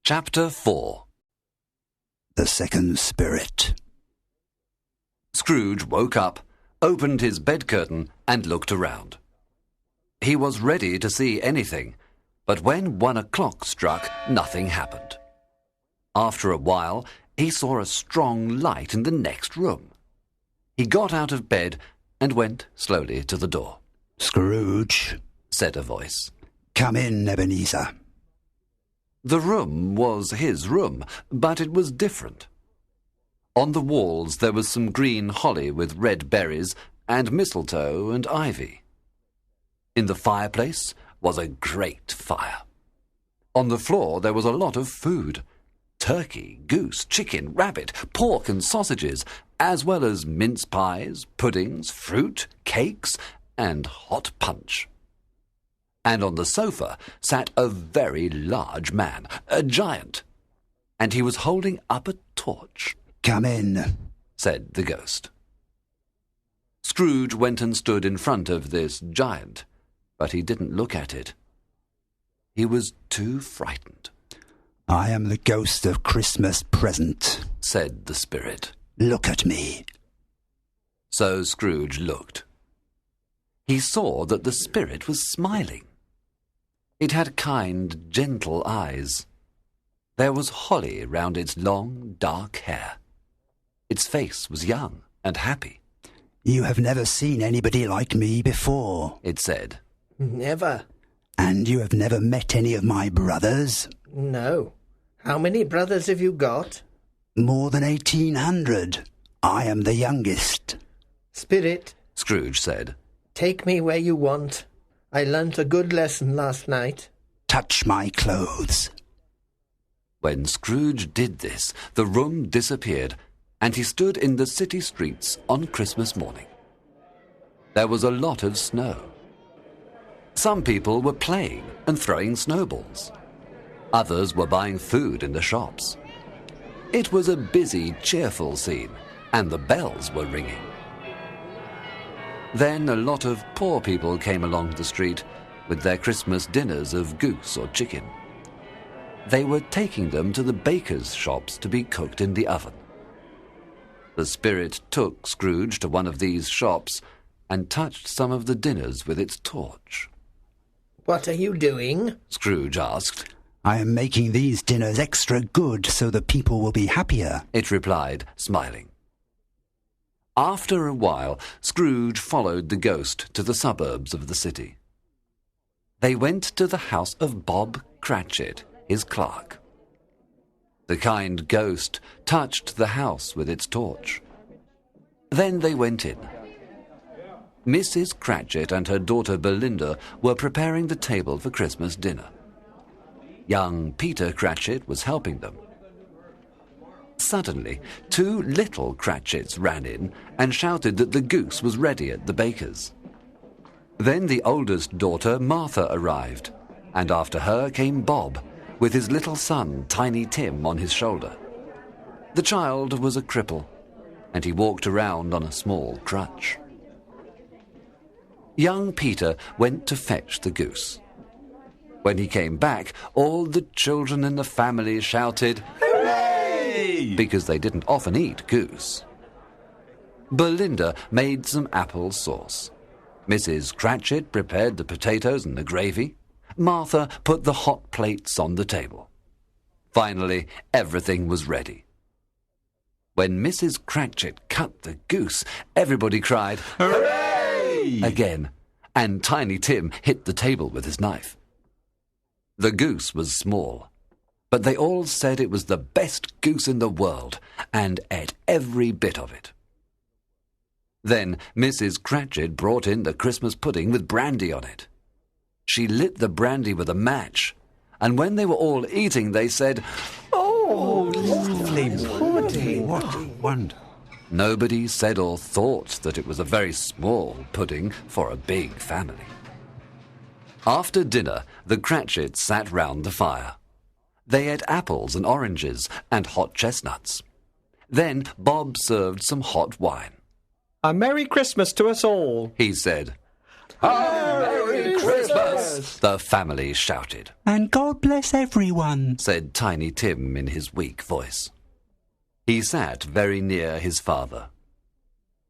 Chapter 4. The Second Spirit. Scrooge woke up, opened his bed curtain, and looked around. He was ready to see anything, but when 1 o'clock struck, nothing happened. After a while, he saw a strong light in the next room. He got out of bed and went slowly to the door. "Scrooge," said a voice. "come in, Ebenezer." The room was his room, but it was different. On the walls there was some green holly with red berries, and mistletoe and ivy. In the fireplace was a great fire. On the floor there was a lot of food: turkey, goose, chicken, rabbit, pork and sausages, as well as mince pies, puddings, fruit, cakes, and hot punch. And on the sofa sat a very large man, a giant, and he was holding up a torch. "Come in," said the ghost. Scrooge went and stood in front of this giant, but he didn't look at it. He was too frightened. "I am the ghost of Christmas present," said the spirit. "Look at me." So Scrooge looked. He saw that the spirit was smiling. It had kind, gentle eyes. There was holly round its long, dark hair. Its face was young and happy. "You have never seen anybody like me before," it said. "Never." "And you have never met any of my brothers?" "No. How many brothers have you got?" "More than 1,800. I am the youngest." "Spirit," Scrooge said, "take me where you want. I learnt a good lesson last night." "Touch my clothes." When Scrooge did this, the room disappeared, and he stood in the city streets on Christmas morning. There was a lot of snow. Some people were playing and throwing snowballs. Others were buying food in the shops. It was a busy, cheerful scene, and the bells were ringing. Then a lot of poor people came along the street with their Christmas dinners of goose or chicken. They were taking them to the bakers' shops to be cooked in the oven. The spirit took Scrooge to one of these shops and touched some of the dinners with its torch. "What are you doing?" Scrooge asked. "I am making these dinners extra good so the people will be happier," it replied, smiling. After a while, Scrooge followed the ghost to the suburbs of the city. They went to the house of Bob Cratchit, his clerk. The kind ghost touched the house with its torch. Then they went in. Mrs. Cratchit and her daughter Belinda were preparing the table for Christmas dinner. Young Peter Cratchit was helping them. Suddenly, 2 little Cratchits ran in and shouted that the goose was ready at the baker's. Then the oldest daughter, Martha, arrived, and after her came Bob, with his little son, Tiny Tim, on his shoulder. The child was a cripple, and he walked around on a small crutch. Young Peter went to fetch the goose. When he came back, all the children in the family shouted, "Hooray!" because they didn't often eat goose. Belinda made some apple sauce. Mrs. Cratchit prepared the potatoes and the gravy. Martha put the hot plates on the table. Finally, everything was ready. When Mrs. Cratchit cut the goose, everybody cried, "Hooray!" again, and Tiny Tim hit the table with his knife. The goose was small, but they all said it was the best goose in the world, and ate every bit of it. Then Mrs. Cratchit brought in the Christmas pudding with brandy on it. She lit the brandy with a match, and when they were all eating, they said, "Oh, lovely pudding!" What a wonder. Nobody said or thought that it was a very small pudding for a big family. After dinner, the Cratchits sat round the fire. They ate apples and oranges and hot chestnuts. Then Bob served some hot wine. "A Merry Christmas to us all," he said. "A Merry Christmas!" Christmas!" the family shouted. And God bless everyone, Said Tiny Tim in his weak voice. He sat very near his father.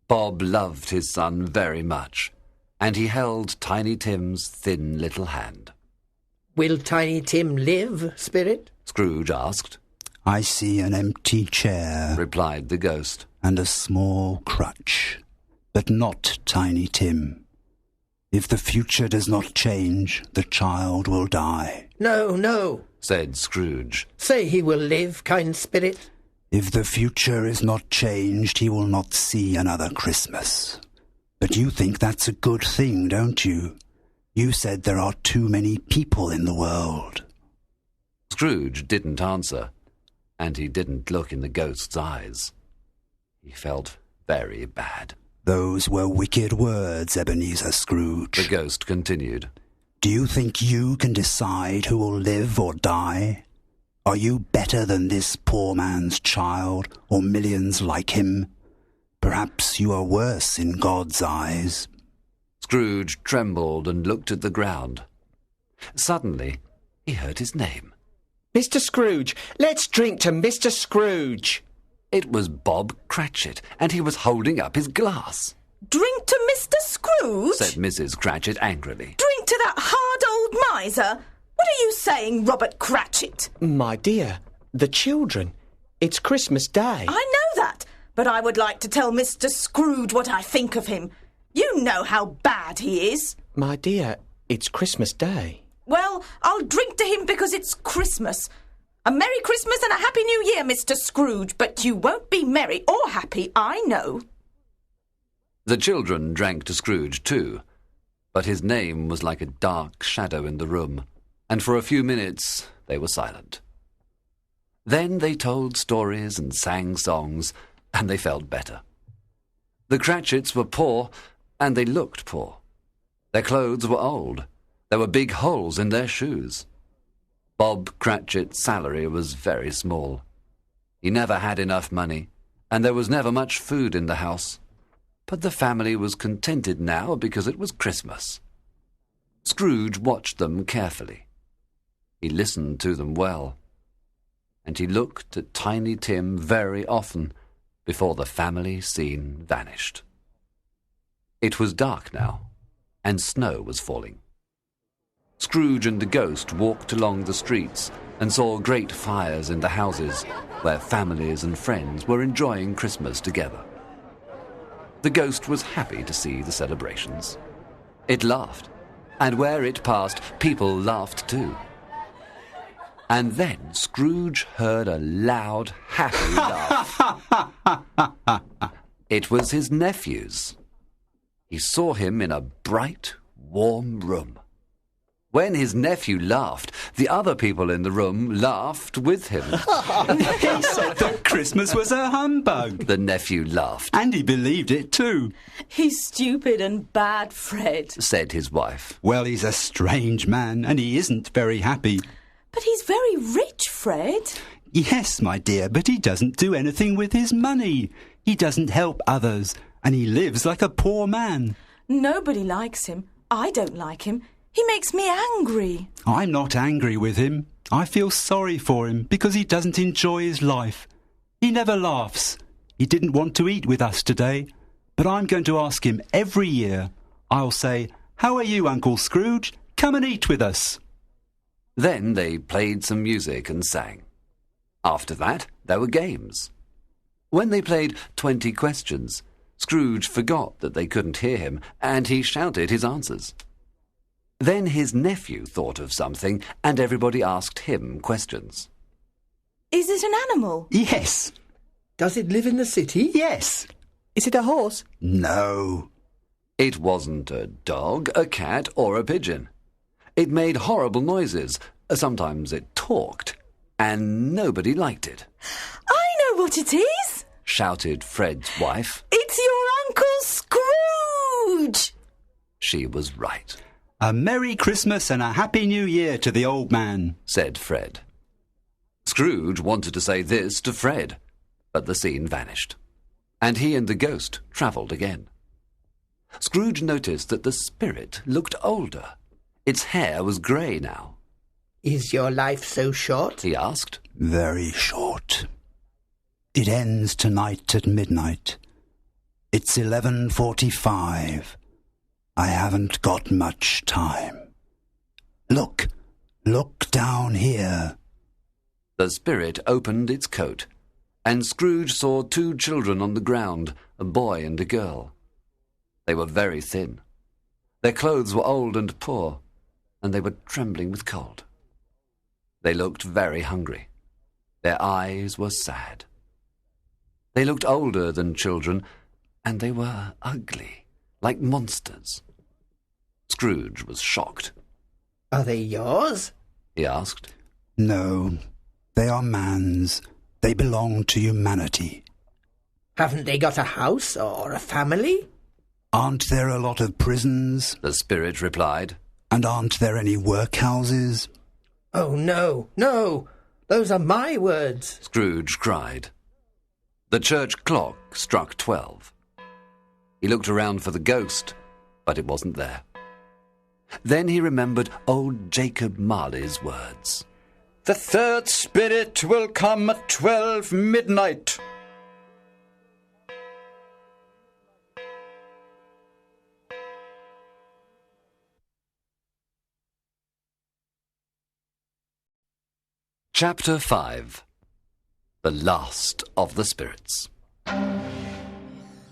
Bob loved his son very much, and he held Tiny Tim's thin little hand. "Will Tiny Tim live, Spirit?" Scrooge asked. I see an empty chair Replied the ghost. and a small crutch, but not Tiny Tim. If the future does not change, the child will die. "No, no," Said Scrooge. "say he will live, kind Spirit." If the future is not changed, he will not see another Christmas. But you think that's a good thing, don't you? You said there are too many people in the world. Scrooge didn't answer, and he didn't look in the ghost's eyes. He felt very bad. Those were wicked words, Ebenezer Scrooge. The ghost continued. Do you think you can decide who will live or die? Are you better than this poor man's child, or millions like him? Perhaps you are worse in God's eyes. Scrooge trembled and looked at the ground. Suddenly, he heard his name. Mr. Scrooge, let's drink to Mr. Scrooge. It was Bob Cratchit, and he was holding up his glass. "Drink to Mr. Scrooge?" Said Mrs. Cratchit angrily. "Drink to that hard old miser? What are you saying, Robert Cratchit?" My dear, the children. It's Christmas Day. "I know that, but I would like to tell Mr. Scrooge what I think of him. You know how bad he is." My dear, it's Christmas Day. "Well, I'll drink to him because it's Christmas. A Merry Christmas and a Happy New Year, Mr. Scrooge, but you won't be merry or happy, I know." The children drank to Scrooge too, but his name was like a dark shadow in the room, and for a few minutes they were silent. Then they told stories and sang songs, and they felt better. The Cratchits were poor, and they looked poor. Their clothes were old. There were big holes in their shoes. Bob Cratchit's salary was very small. He never had enough money, and there was never much food in the house. But the family was contented now because it was Christmas. Scrooge watched them carefully. He listened to them well, and he looked at Tiny Tim very often before the family scene vanished. It was dark now, and snow was falling. Scrooge and the ghost walked along the streets and saw great fires in the houses where families and friends were enjoying Christmas together. The ghost was happy to see the celebrations. It laughed, and where it passed, people laughed too. And then Scrooge heard a loud, happy laugh. It was his nephew's. He saw him in a bright, warm room. When his nephew laughed, the other people in the room laughed with him. He said that Christmas was a humbug. The nephew laughed, And he believed it too. "He's stupid and bad, Fred." said his wife. Well, he's a strange man, and he isn't very happy. "But he's very rich, Fred." Yes, my dear, but he doesn't do anything with his money. He doesn't help others, and he lives like a poor man. "Nobody likes him. I don't like him. He makes me angry." I'm not angry with him. I feel sorry for him because he doesn't enjoy his life. He never laughs. He didn't want to eat with us today, but I'm going to ask him every year. I'll say, "How are you, Uncle Scrooge? Come and eat with us." Then they played some music and sang. After that, there were games. When they played 20 questions, Scrooge forgot that they couldn't hear him, and he shouted his answers. Then his nephew thought of something, and everybody asked him questions. "Is it an animal?" Yes. "Does it live in the city?" Yes. Is it a horse? No. It wasn't a dog, a cat, or a pigeon. It made horrible noises. Sometimes it talked, and nobody liked it. "I know what it is!" shouted Fred's wife. "It's your Uncle Scrooge!" She was right, A Merry Christmas and a Happy New Year to the old man. said Fred. Scrooge wanted to say this to Fred, but the scene vanished, and he and the ghost travelled again. Scrooge noticed that the spirit looked older. Its hair was grey now. Is your life so short? He asked. Very short. It ends tonight at midnight. It's 11:45. I haven't got much time. Look down here. The spirit opened its coat, and Scrooge saw 2 children on the ground, a boy and a girl. They were very thin. Their clothes were old and poor, and they were trembling with cold. They looked very hungry. Their eyes were sad. They looked older than children, and they were ugly, like monsters. Scrooge was shocked. Are they yours? He asked. No, they are man's. They belong to humanity. Haven't they got a house or a family? Aren't there a lot of prisons? The spirit replied. And aren't there any workhouses? Oh, no, no. Those are my words. Scrooge cried. The church clock struck 12. He looked around for the ghost, but it wasn't there. Then he remembered old Jacob Marley's words. The third spirit will come at 12 midnight. Chapter 5. The Last of the Spirits.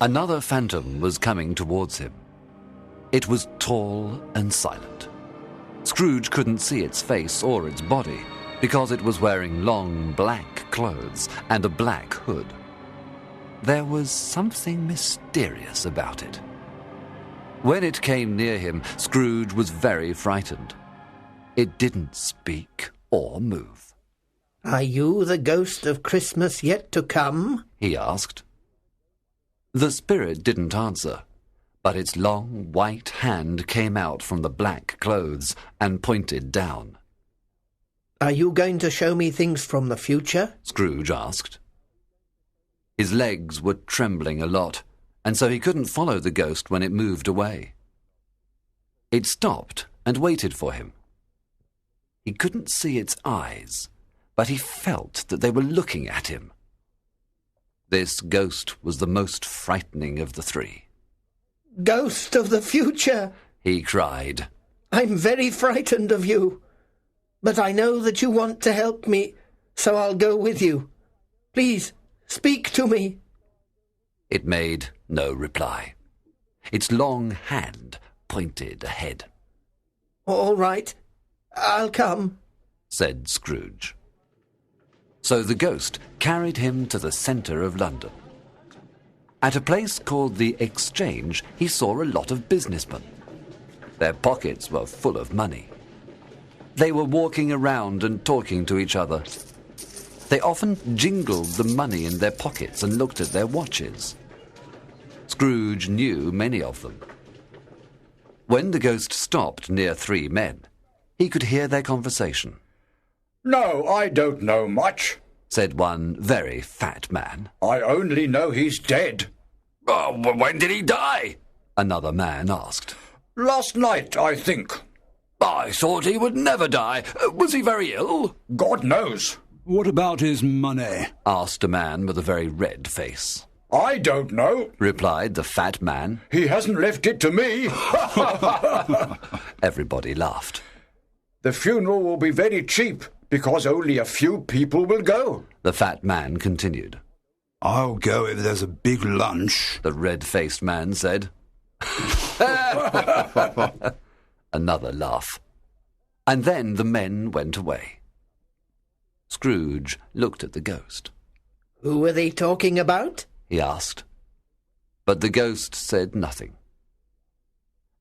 Another phantom was coming towards him. It was tall and silent. Scrooge couldn't see its face or its body, because it was wearing long black clothes and a black hood. There was something mysterious about it. When it came near him, Scrooge was very frightened. It didn't speak or move. Are you the ghost of Christmas yet to come? He asked. The spirit didn't answer, but its long white hand came out from the black clothes and pointed down. Are you going to show me things from the future? Scrooge asked. His legs were trembling a lot, and so he couldn't follow the ghost when it moved away. It stopped and waited for him. He couldn't see its eyes, but he felt that they were looking at him. This ghost was the most frightening of the 3. Ghost of the future! He cried. I'm very frightened of you. But I know that you want to help me, so I'll go with you. Please, speak to me. It made no reply. Its long hand pointed ahead. All right, I'll come, said Scrooge. So the ghost carried him to the centre of London. At a place called the Exchange, he saw a lot of businessmen. Their pockets were full of money. They were walking around and talking to each other. They often jingled the money in their pockets and looked at their watches. Scrooge knew many of them. When the ghost stopped near 3 men, he could hear their conversation. No, I don't know much, said one very fat man. I only know he's dead. When did he die? Another man asked. Last night, I think. I thought he would never die. Was he very ill? God knows. What about his money? Asked a man with a very red face. I don't know, replied the fat man. He hasn't left it to me. Everybody laughed. The funeral will be very cheap, because only a few people will go. The fat man continued. I'll go if there's a big lunch, the red-faced man said. Another laugh. And then the men went away. Scrooge looked at the ghost. Who were they talking about? He asked. But the ghost said nothing.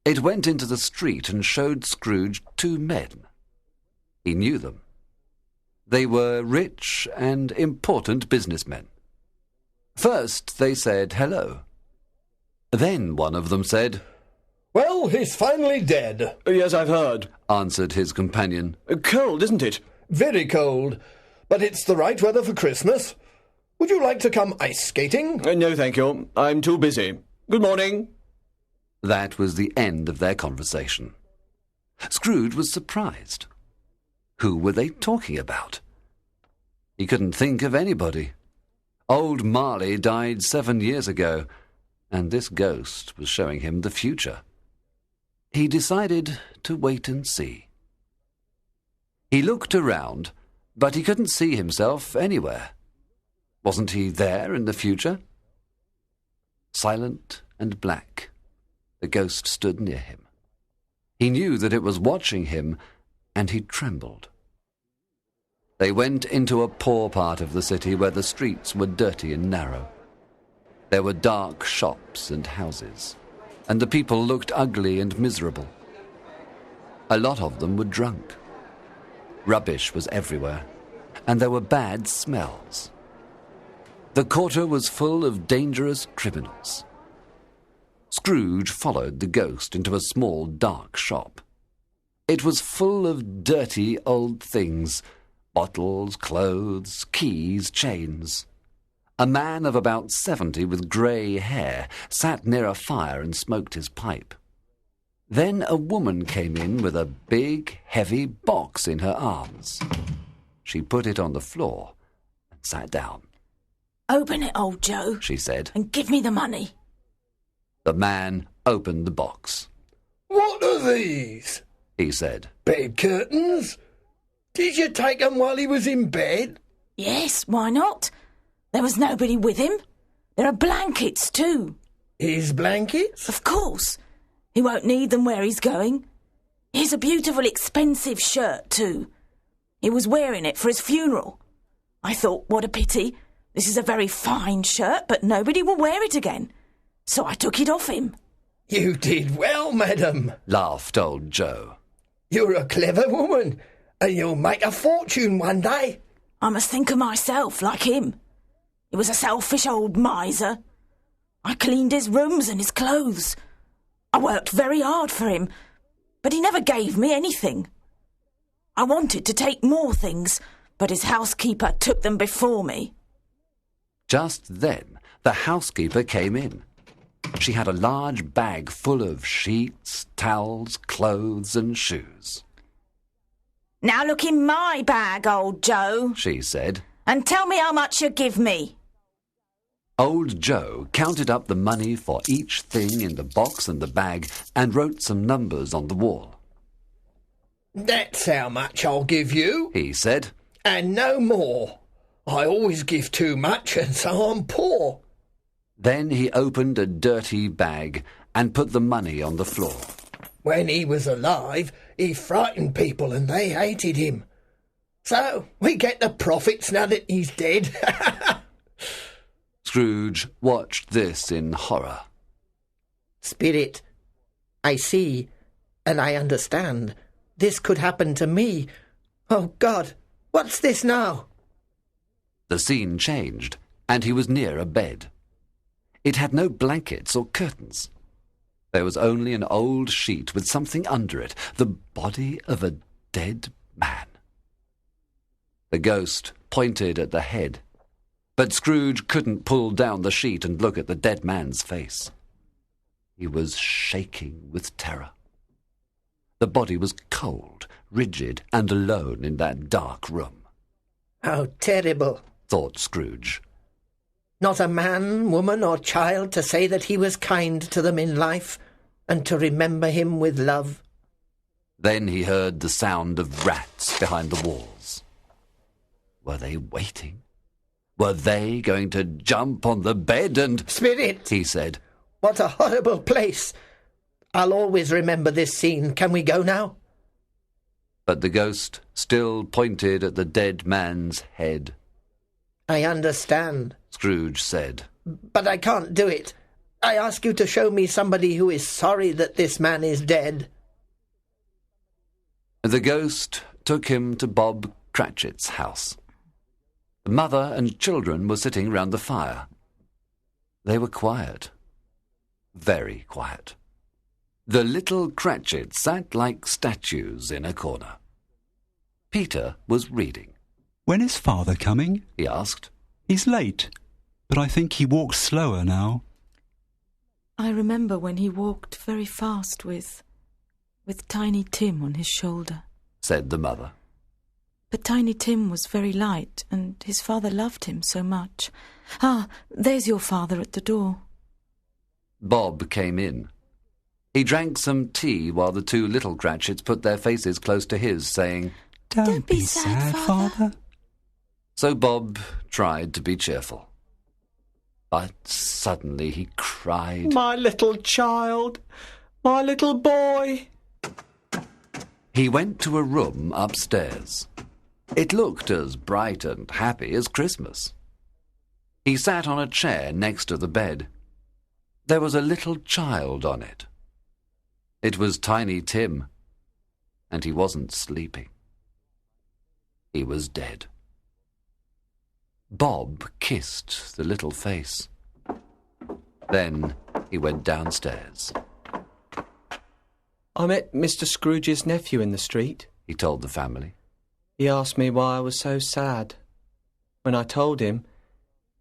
It went into the street and showed Scrooge 2 men. He knew them. They were rich and important businessmen. First they said hello. Then one of them said, Well, he's finally dead. Yes, I've heard, answered his companion. Cold, isn't it? Very cold, but it's the right weather for Christmas. Would you like to come ice skating? No, thank you. I'm too busy. Good morning. That was the end of their conversation. Scrooge was surprised. Who were they talking about? He couldn't think of anybody. Old Marley died 7 years ago, and this ghost was showing him the future. He decided to wait and see. He looked around, but he couldn't see himself anywhere. Wasn't he there in the future? Silent and black, the ghost stood near him. He knew that it was watching him, and he trembled. They went into a poor part of the city where the streets were dirty and narrow. There were dark shops and houses, and the people looked ugly and miserable. A lot of them were drunk. Rubbish was everywhere, and there were bad smells. The quarter was full of dangerous criminals. Scrooge followed the ghost into a small, dark shop. It was full of dirty old things: bottles, clothes, keys, chains. A man of about 70 with grey hair sat near a fire and smoked his pipe. Then a woman came in with a big, heavy box in her arms. She put it on the floor and sat down. "Open it, old Joe," she said, "and give me the money." The man opened the box. What are these? He said. Bed curtains? Did you take 'em while he was in bed? "Yes, why not? There was nobody with him. There are blankets, too." His blankets? "Of course. He won't need them where he's going. Here's a beautiful, expensive shirt, too. He was wearing it for his funeral. I thought, what a pity. This is a very fine shirt, but nobody will wear it again. So I took it off him." You did well, madam, laughed old Joe. You're a clever woman, and you'll make a fortune one day. "I must think of myself like him. He was a selfish old miser. I cleaned his rooms and his clothes. I worked very hard for him, but he never gave me anything. I wanted to take more things, but his housekeeper took them before me." Just then, the housekeeper came in. She had a large bag full of sheets, towels, clothes, and shoes. "Now look in my bag, old Joe," she said, "and tell me how much you give me." Old Joe counted up the money for each thing in the box and the bag and wrote some numbers on the wall. That's how much I'll give you, he said, and no more. I always give too much, and so I'm poor. Then he opened a dirty bag and put the money on the floor. When he was alive, he frightened people and they hated him. So we get the profits now that he's dead. Scrooge watched this in horror. Spirit, I see, and I understand. This could happen to me. Oh, God, what's this now? The scene changed, and he was near a bed. It had no blankets or curtains. There was only an old sheet with something under it, the body of a dead man. The ghost pointed at the head, but Scrooge couldn't pull down the sheet and look at the dead man's face. He was shaking with terror. The body was cold, rigid, and alone in that dark room. How terrible, thought Scrooge. Not a man, woman, or child to say that he was kind to them in life, and to remember him with love. Then he heard the sound of rats behind the walls. Were they waiting? Were they going to jump on the bed and... Spirit, he said. What a horrible place. I'll always remember this scene. Can we go now? But the ghost still pointed at the dead man's head. I understand, Scrooge said. But I can't do it. I ask you to show me somebody who is sorry that this man is dead. The ghost took him to Bob Cratchit's house. The mother and children were sitting round the fire. They were quiet. Very quiet. The little Cratchits sat like statues in a corner. Peter was reading. "When is Father coming?" he asked. "He's late, but I think he walks slower now." "I remember when he walked very fast with with Tiny Tim on his shoulder, said the mother. But Tiny Tim was very light, and his father loved him so much. Ah, there's your father at the door. Bob came in. He drank some tea while the two little Cratchits put their faces close to his, saying, Don't be sad, Father. So Bob tried to be cheerful. But suddenly he cried. My little child! My little boy! He went to a room upstairs. It looked as bright and happy as Christmas. He sat on a chair next to the bed. There was a little child on it. It was Tiny Tim, and he wasn't sleeping. He was dead. Bob kissed the little face. Then he went downstairs. I met Mr. Scrooge's nephew in the street, he told the family. He asked me why I was so sad. When I told him,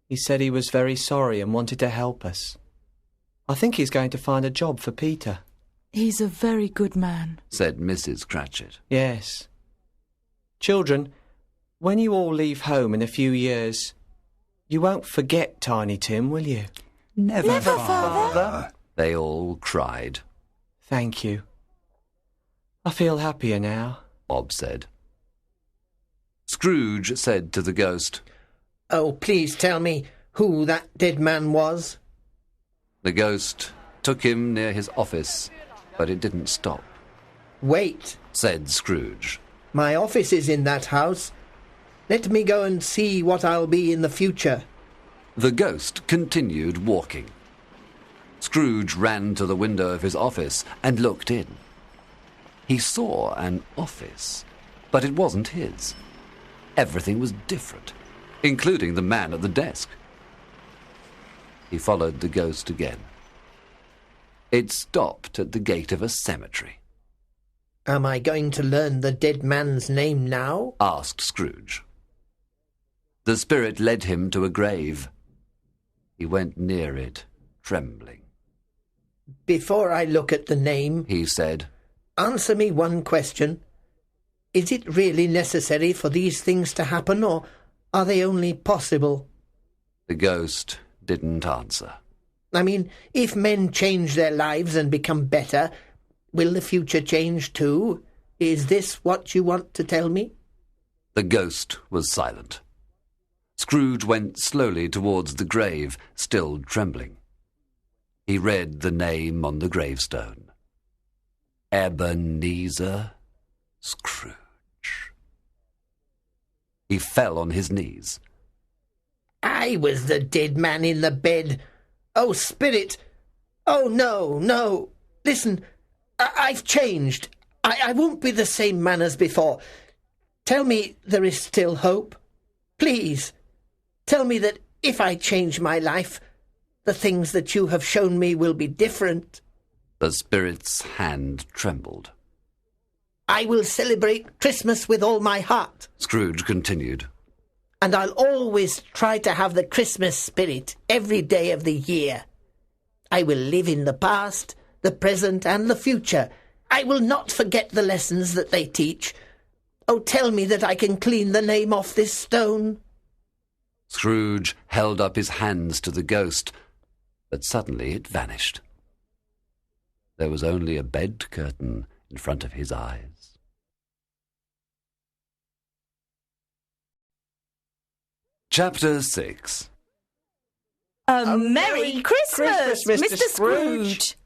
he said he was very sorry and wanted to help us. I think he's going to find a job for Peter. He's a very good man, said Mrs. Cratchit. Yes. Children, when you all leave home in a few years, you won't forget Tiny Tim, will you? Never, Father. They all cried. Thank you. I feel happier now, Bob said. Scrooge said to the ghost, Oh, please tell me who that dead man was. The ghost took him near his office, but it didn't stop. Wait, said Scrooge. my office is in that house. Let me go and see what I'll be in the future. The ghost continued walking. Scrooge ran to the window of his office and looked in. He saw an office, but it wasn't his. Everything was different, including the man at the desk. He followed the ghost again. It stopped at the gate of a cemetery. Am I going to learn the dead man's name now? Asked Scrooge. The spirit led him to a grave. He went near it, trembling. Before I look at the name, he said, answer me one question. Is it really necessary for these things to happen, or are they only possible? The ghost didn't answer. I mean, if men change their lives and become better, will the future change too? Is this what you want to tell me? The ghost was silent. Scrooge went slowly towards the grave, still trembling. He read the name on the gravestone. Ebenezer Scrooge. He fell on his knees. I was the dead man in the bed. Oh, spirit! Oh, no, no! Listen, I've changed. I won't be the same man as before. Tell me there is still hope. Please, tell me that if I change my life, the things that you have shown me will be different. The spirit's hand trembled. I will celebrate Christmas with all my heart, Scrooge continued. and I'll always try to have the Christmas spirit every day of the year. I will live in the past, the present, and the future. I will not forget the lessons that they teach. Oh, tell me that I can clean the name off this stone. Scrooge held up his hands to the ghost, but suddenly it vanished. There was only a bed curtain in front of his eyes. Chapter 6. A Merry Christmas, Christmas, Mr. Scrooge!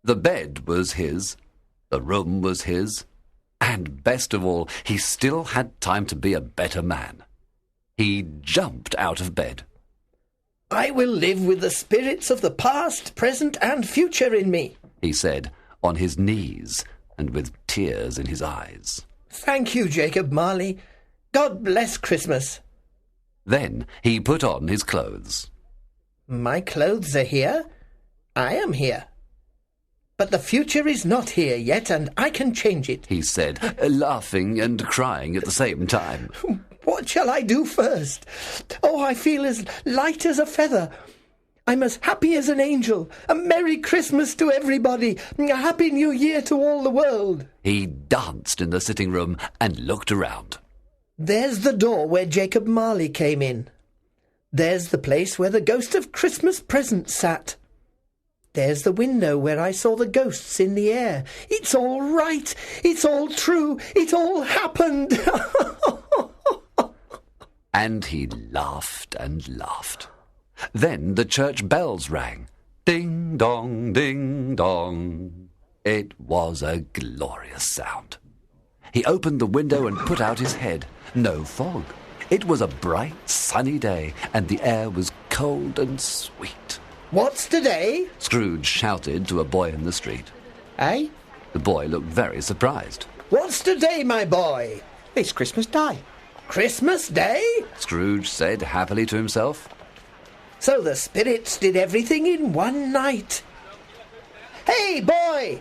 The bed was his, the room was his, and best of all, he still had time to be a better man. He jumped out of bed. I will live with the spirits of the past, present, and future in me, he said, on his knees and with tears in his eyes. Thank you, Jacob Marley. God bless Christmas. Then he put on his clothes. My clothes are here. I am here. But the future is not here yet, and I can change it. He said, laughing and crying at the same time. What shall I do first? Oh, I feel as light as a feather. I'm as happy as an angel. A Merry Christmas to everybody. A Happy New Year to all the world. He danced in the sitting room and looked around. There's the door where Jacob Marley came in. There's the place where the ghost of Christmas present sat. There's the window where I saw the ghosts in the air. It's all right. It's all true. It all happened. And he laughed and laughed. Then the church bells rang. Ding dong, ding dong. It was a glorious sound. He opened the window and put out his head. No fog. It was a bright, sunny day, and the air was cold and sweet. What's today? Scrooge shouted to a boy in the street. Eh? The boy looked very surprised. What's today, my boy? It's Christmas Day. Christmas Day? Scrooge said happily to himself. So the spirits did everything in one night. Hey, boy!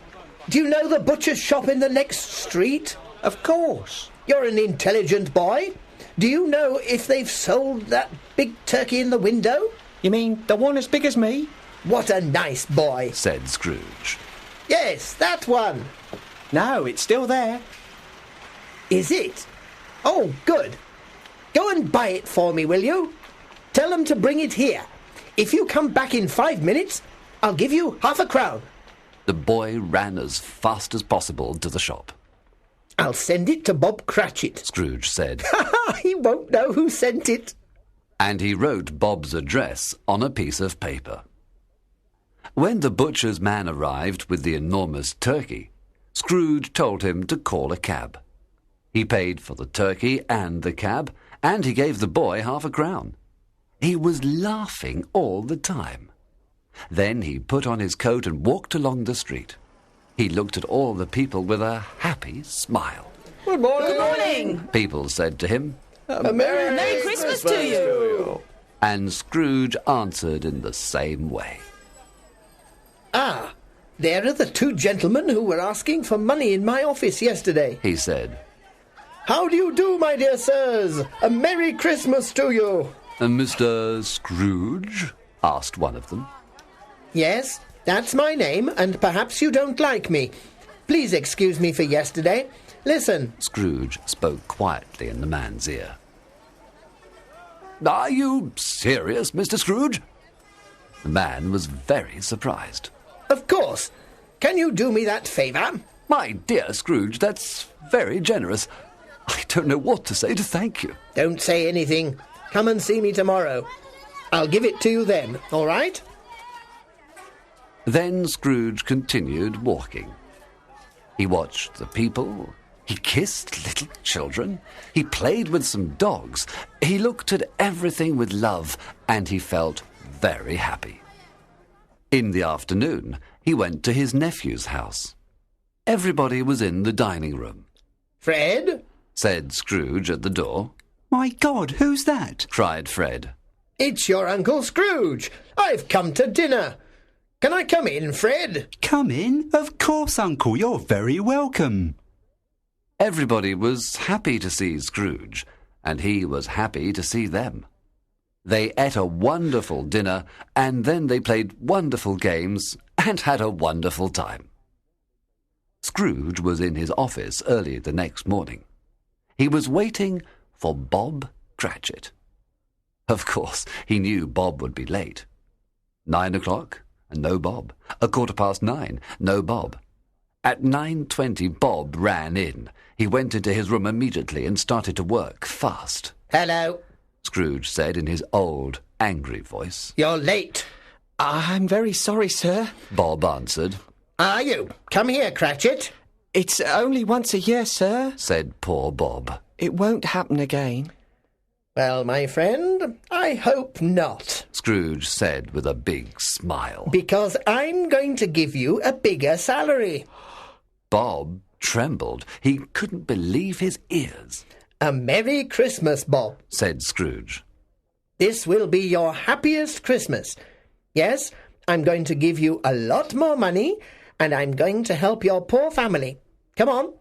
Do you know the butcher's shop in the next street? Of course. You're an intelligent boy. Do you know if they've sold that big turkey in the window? You mean the one as big as me? What a nice boy, Said Scrooge. Yes, that one. No, it's still there. Is it? Oh, good. Go and buy it for me, will you? Tell them to bring it here. If you come back in 5 minutes, I'll give you half a crown. The boy ran as fast as possible to the shop. I'll send it to Bob Cratchit. Scrooge said, He won't know who sent it. and he wrote Bob's address on a piece of paper. When the butcher's man arrived with the enormous turkey, Scrooge told him to call a cab. He paid for the turkey and the cab, and he gave the boy half a crown. He was laughing all the time. Then he put on his coat and walked along the street. He looked at all the people with a happy smile. Good morning. Good morning. People said to him, Merry Christmas to you. and Scrooge answered in the same way. Ah, there are the two gentlemen who were asking for money in my office yesterday. He said, How do you do, my dear sirs? A Merry Christmas to you. Mr. Scrooge? Asked one of them. Yes, that's my name, and perhaps you don't like me. Please excuse me for yesterday. Listen. Scrooge spoke quietly in the man's ear. Are you serious, Mr. Scrooge? The man was very surprised. Of course. Can you do me that favour? My dear Scrooge, that's very generous. I don't know what to say to thank you. Don't say anything. Come and see me tomorrow. I'll give it to you then, all right? Then Scrooge continued walking. He watched the people. He kissed little children. He played with some dogs. He looked at everything with love, and he felt very happy. In the afternoon, he went to his nephew's house. Everybody was in the dining room. Fred? Said Scrooge at the door. My God, who's that? Cried Fred. It's your Uncle Scrooge. I've come to dinner. Can I come in, Fred? Come in? Of course, Uncle, you're very welcome. Everybody was happy to see Scrooge, and he was happy to see them. They ate a wonderful dinner, and then they played wonderful games and had a wonderful time. Scrooge was in his office early the next morning. He was waiting for Bob Cratchit. Of course, he knew Bob would be late. 9 o'clock, and no Bob. 9:15, no Bob. At 9:20, Bob ran in. He went into his room immediately and started to work fast. Hello. Scrooge said in his old, angry voice. You're late. I'm very sorry, sir. Bob answered. Are you? Come here, Cratchit. It's only once a year, sir. Said poor Bob. It won't happen again. Well, my friend, I hope not. Scrooge said with a big smile. Because I'm going to give you a bigger salary. Bob trembled. He couldn't believe his ears. A Merry Christmas, Bob, Said Scrooge. This will be your happiest Christmas. Yes, I'm going to give you a lot more money, and I'm going to help your poor family. Come on,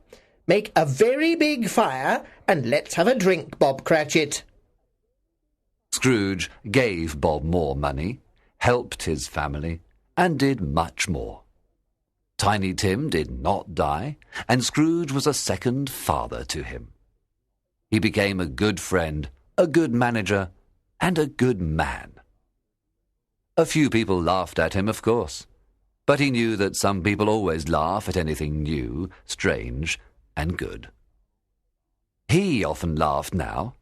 make a very big fire, and let's have a drink, Bob Cratchit. Scrooge gave Bob more money. helped his family, and did much more. Tiny Tim did not die, and Scrooge was a second father to him. He became a good friend, a good manager, and a good man. A few people laughed at him, of course, but he knew that some people always laugh at anything new, strange, and good. He often laughed now,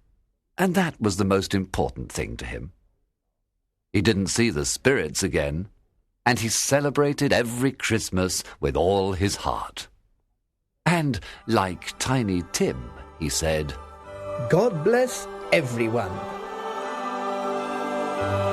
and that was the most important thing to him. He didn't see the spirits again, and he celebrated every Christmas with all his heart. And, like Tiny Tim, he said, God bless everyone.